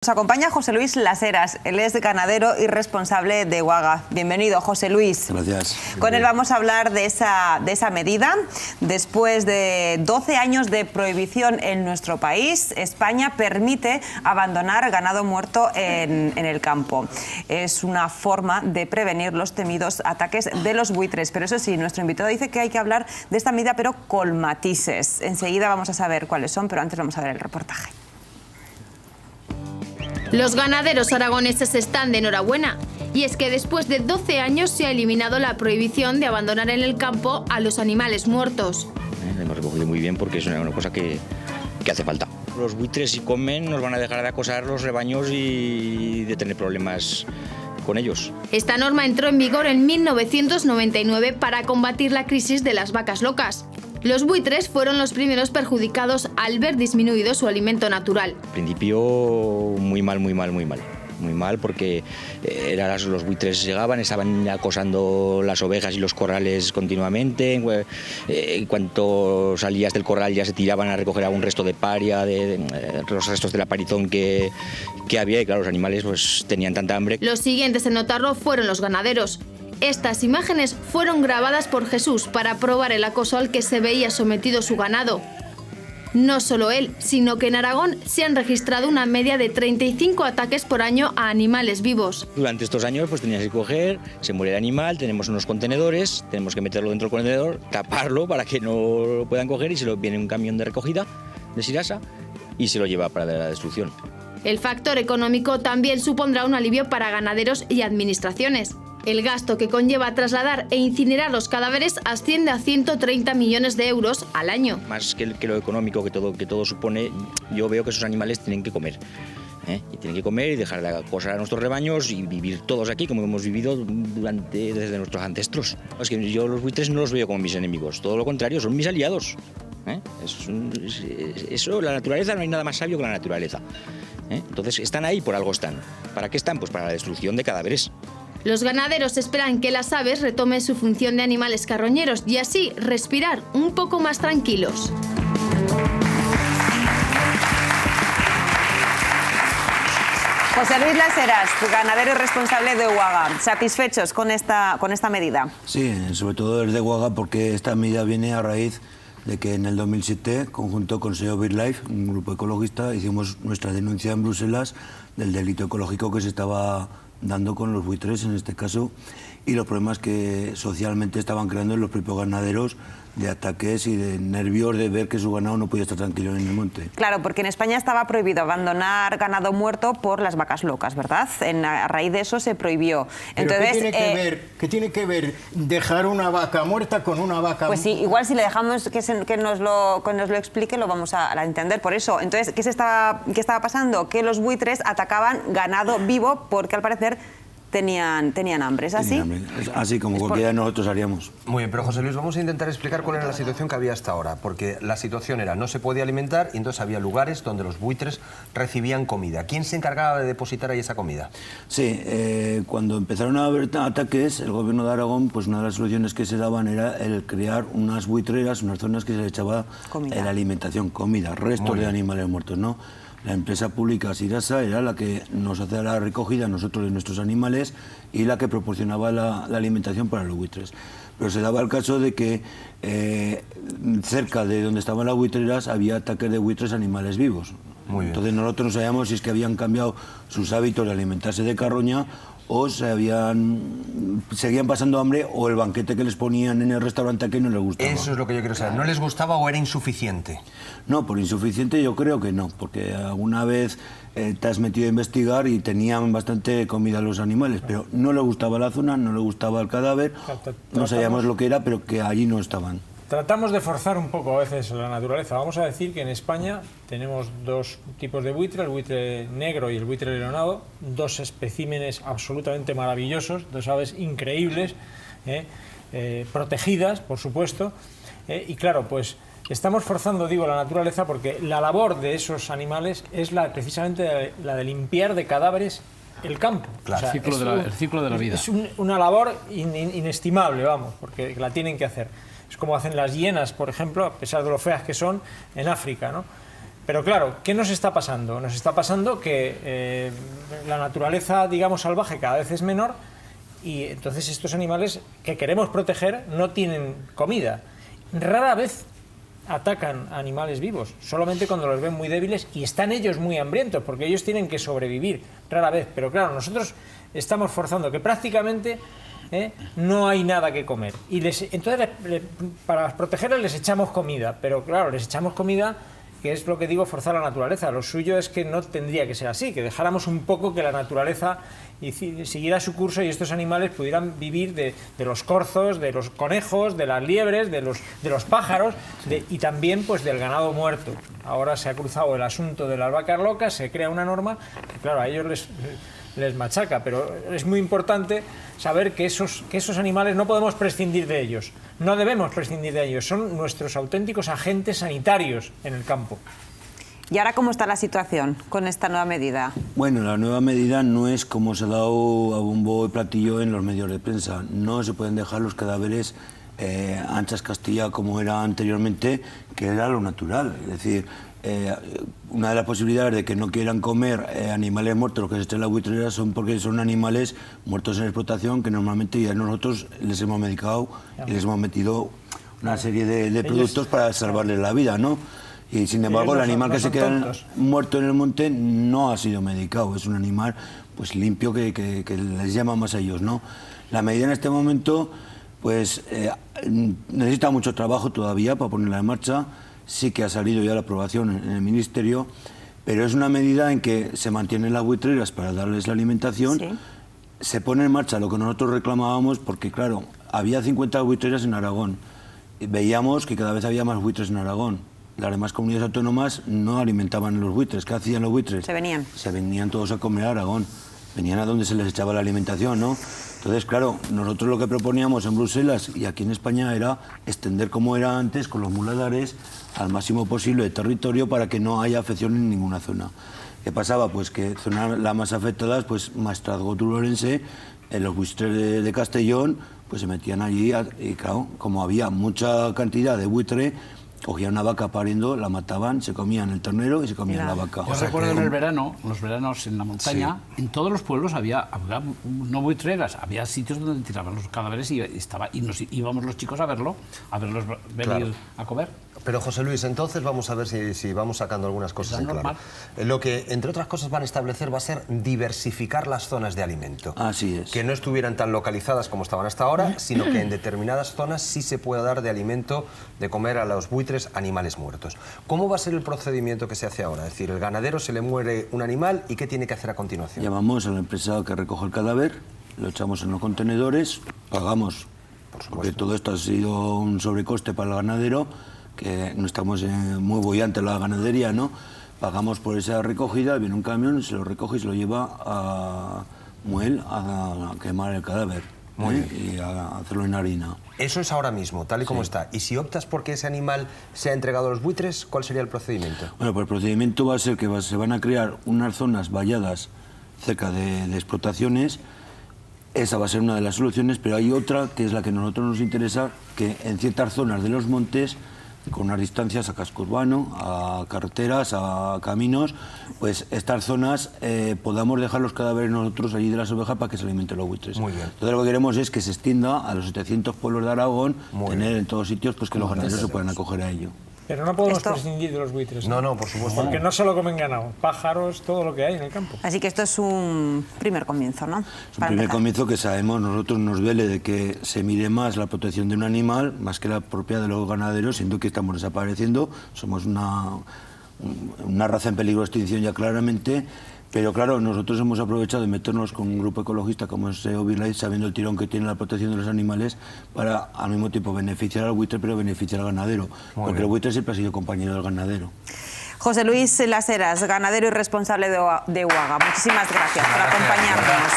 Nos acompaña José Luis Las Heras, él es ganadero y responsable de Uaga. Bienvenido, José Luis. Gracias. Con él vamos a hablar de esa medida. Después de 12 años de prohibición en nuestro país, España permite abandonar ganado muerto en el campo. Es una forma de prevenir los temidos ataques de los buitres. Pero eso sí, nuestro invitado dice que hay que hablar de esta medida, pero con matices. Enseguida vamos a saber cuáles son, pero antes vamos a ver el reportaje. Los ganaderos aragoneses están de enhorabuena, y es que después de 12 años se ha eliminado la prohibición de abandonar en el campo a los animales muertos. Hemos recogido muy bien porque es una cosa que hace falta. Los buitres, si comen, nos van a dejar de acosar los rebaños y de tener problemas con ellos. Esta norma entró en vigor en 1999 para combatir la crisis de las vacas locas. Los buitres fueron los primeros perjudicados al ver disminuido su alimento natural. Al principio muy mal porque los buitres llegaban, estaban acosando las ovejas y los corrales continuamente. En cuanto salías del corral ya se tiraban a recoger algún resto de paria, los restos de la parizón que había, y claro, los animales pues tenían tanta hambre. Los siguientes en notarlo fueron los ganaderos. Estas imágenes fueron grabadas por Jesús para probar el acoso al que se veía sometido su ganado. No solo él, sino que en Aragón se han registrado una media de 35 ataques por año a animales vivos. Durante estos años pues tenías que coger, se muere el animal, tenemos unos contenedores, tenemos que meterlo dentro del contenedor, taparlo para que no lo puedan coger, y se lo viene un camión de recogida de Sirasa y se lo lleva para la destrucción. El factor económico también supondrá un alivio para ganaderos y administraciones. El gasto que conlleva trasladar e incinerar los cadáveres asciende a 130 millones de euros al año. Más que lo económico que todo supone, yo veo que esos animales tienen que comer. Y tienen que comer y dejar de acosar a nuestros rebaños y vivir todos aquí como hemos vivido desde nuestros ancestros. Es que yo los buitres no los veo como mis enemigos, todo lo contrario, son mis aliados. Eso, la naturaleza, no hay nada más sabio que la naturaleza. Entonces están ahí, por algo están. ¿Para qué están? Pues para la destrucción de cadáveres. Los ganaderos esperan que las aves retomen su función de animales carroñeros y así respirar un poco más tranquilos. José Luis Las Heras, ganadero y responsable de Uaga. ¿Satisfechos con esta medida? Sí, sobre todo desde Uaga, porque esta medida viene a raíz de que en el 2007, conjunto con SEO BirdLife, un grupo ecologista, hicimos nuestra denuncia en Bruselas del delito ecológico que se estaba dando con los buitres en este caso, y los problemas que socialmente estaban creando en los propios ganaderos, de ataques y de nervios de ver que su ganado no podía estar tranquilo en el monte. Claro, porque en España estaba prohibido abandonar ganado muerto por las vacas locas, ¿verdad? A raíz de eso se prohibió. Entonces, ¿qué tiene que ver dejar una vaca muerta con una vaca? Pues sí, igual si le dejamos que nos lo explique, lo vamos a entender. Por eso, entonces, ¿qué estaba pasando? Que los buitres atacaban ganado vivo porque al parecer tenían hambre, ¿es así? Así como cualquiera de nosotros haríamos. Muy bien, pero José Luis, vamos a intentar explicar cuál era la situación que había hasta ahora, porque la situación era, no se podía alimentar y entonces había lugares donde los buitres recibían comida. ¿Quién se encargaba de depositar ahí esa comida? Sí, cuando empezaron a haber ataques, el gobierno de Aragón, pues una de las soluciones que se daban era el crear unas buitreras, unas zonas que se le echaba la alimentación, comida, restos de animales muertos, ¿no? La empresa pública Sirasa era la que nos hacía la recogida nosotros de nuestros animales y la que proporcionaba la alimentación para los buitres. Pero se daba el caso de que cerca de donde estaban las buitreras había ataques de buitres a animales vivos. Entonces nosotros no sabíamos si es que habían cambiado sus hábitos de alimentarse de carroña o seguían pasando hambre, o el banquete que les ponían en el restaurante que no les gustaba. Eso es lo que yo quiero saber. ¿No les gustaba o era insuficiente? No, por insuficiente yo creo que no, porque alguna vez te has metido a investigar y tenían bastante comida los animales, pero no les gustaba la zona, no les gustaba el cadáver, no sabíamos lo que era, pero que allí no estaban. Tratamos de forzar un poco a veces la naturaleza. Vamos a decir que en España tenemos dos tipos de buitre, el buitre negro y el buitre leonado, dos especímenes absolutamente maravillosos, dos aves increíbles, protegidas, por supuesto, y claro, pues estamos forzando, digo, la naturaleza porque la labor de esos animales es precisamente la de limpiar de cadáveres el campo. Claro. O sea, el ciclo de la vida. Es una labor inestimable, vamos, porque la tienen que hacer. Es como hacen las hienas, por ejemplo, a pesar de lo feas que son, en África, ¿no? Pero claro, ¿qué nos está pasando? Nos está pasando que la naturaleza, digamos, salvaje cada vez es menor y entonces estos animales que queremos proteger no tienen comida. Rara vez atacan a animales vivos, solamente cuando los ven muy débiles y están ellos muy hambrientos, porque ellos tienen que sobrevivir, rara vez. Pero claro, nosotros estamos forzando que prácticamente no hay nada que comer. Y entonces para protegerles les echamos comida, pero claro, les echamos comida, que es lo que digo, forzar la naturaleza. Lo suyo es que no tendría que ser así, que dejáramos un poco que la naturaleza siguiera su curso y estos animales pudieran vivir de los corzos, de los conejos, de las liebres, de los pájaros y también pues del ganado muerto. Ahora se ha cruzado el asunto de las vacas locas, se crea una norma que claro, a ellos les machaca, pero es muy importante saber que esos animales no podemos prescindir de ellos, no debemos prescindir de ellos, son nuestros auténticos agentes sanitarios en el campo. ¿Y ahora cómo está la situación con esta nueva medida? Bueno, la nueva medida no es como se ha dado a bombo y platillo en los medios de prensa. No se pueden dejar los cadáveres anchas Castilla como era anteriormente, que era lo natural. Es decir, una de las posibilidades de que no quieran comer animales muertos, los que se echen en la buitrera, son porque son animales muertos en explotación que normalmente ya nosotros les hemos medicado y les hemos metido una serie de productos para salvarles la vida, ¿no? Y sin embargo, el animal que se queda muerto en el monte no ha sido medicado, es un animal pues limpio que les llama más a ellos, ¿no? La medida en este momento pues necesita mucho trabajo todavía para ponerla en marcha. Sí que ha salido ya la aprobación en el Ministerio, pero es una medida en que se mantienen las buitreras para darles la alimentación, sí. Se pone en marcha lo que nosotros reclamábamos, porque claro, había 50 buitreras en Aragón, y veíamos que cada vez había más buitres en Aragón. Las demás comunidades autónomas no alimentaban los buitres. ¿Qué hacían los buitres? Se venían todos a comer a Aragón, venían a donde se les echaba la alimentación, ¿no? Entonces, claro, nosotros lo que proponíamos en Bruselas y aquí en España era extender como era antes con los muladares al máximo posible de territorio para que no haya afección en ninguna zona. ¿Qué pasaba? Pues que zonas las más afectadas, pues Maestrazgo turolense, en los buitres de Castellón, pues se metían allí y claro, como había mucha cantidad de buitre, cogían una vaca pariendo, la mataban, se comían el ternero y se comían la vaca. Yo recuerdo en el verano, los veranos en la montaña, sí. En todos los pueblos había no buitreras, había sitios donde tiraban los cadáveres y nos íbamos los chicos a verlos venir claro. A comer. Pero José Luis, entonces vamos a ver si vamos sacando algunas cosas en claro. Lo que, entre otras cosas, van a establecer va a ser diversificar las zonas de alimento. Así es. Que no estuvieran tan localizadas como estaban hasta ahora, sino que en determinadas zonas sí se pueda dar de alimento, de comer a los buitres animales muertos. ¿Cómo va a ser el procedimiento que se hace ahora? Es decir, el ganadero se le muere un animal y ¿qué tiene que hacer a continuación? Llamamos al empresario que recoge el cadáver, lo echamos en los contenedores, pagamos, porque todo esto ha sido un sobrecoste para el ganadero, que no estamos muy bollantes la ganadería, ¿no? Pagamos por esa recogida, viene un camión, se lo recoge y se lo lleva a Muel a quemar el cadáver y a hacerlo en harina. Eso es ahora mismo, tal y como está. Y si optas porque ese animal sea entregado a los buitres, ¿cuál sería el procedimiento? Bueno, pues el procedimiento va a ser que se van a crear unas zonas valladas cerca de explotaciones. Esa va a ser una de las soluciones, pero hay otra que es la que a nosotros nos interesa, que en ciertas zonas de los montes, con unas distancias a casco urbano, a carreteras, a caminos, pues estas zonas podamos dejar los cadáveres nosotros allí de las ovejas para que se alimenten los buitres. Muy bien. Entonces lo que queremos es que se extienda a los 700 pueblos de Aragón, tener en todos sitios pues que los ganaderos se puedan acoger a ello. Pero no podemos prescindir de los buitres. No, por supuesto. Porque no solo comen ganado, pájaros, todo lo que hay en el campo. Así que esto es un primer comienzo, ¿no? Es un primer comienzo que sabemos, nosotros nos duele de que se mire más la protección de un animal, más que la propia de los ganaderos, siendo que estamos desapareciendo. Somos una raza en peligro de extinción ya claramente. Pero claro, nosotros hemos aprovechado de meternos con un grupo ecologista como es Ovirlife, sabiendo el tirón que tiene la protección de los animales, para al mismo tiempo beneficiar al buitre, pero beneficiar al ganadero. Porque el buitre siempre ha sido compañero del ganadero. José Luis Las Heras, ganadero y responsable de UAGA, muchísimas gracias por acompañarnos.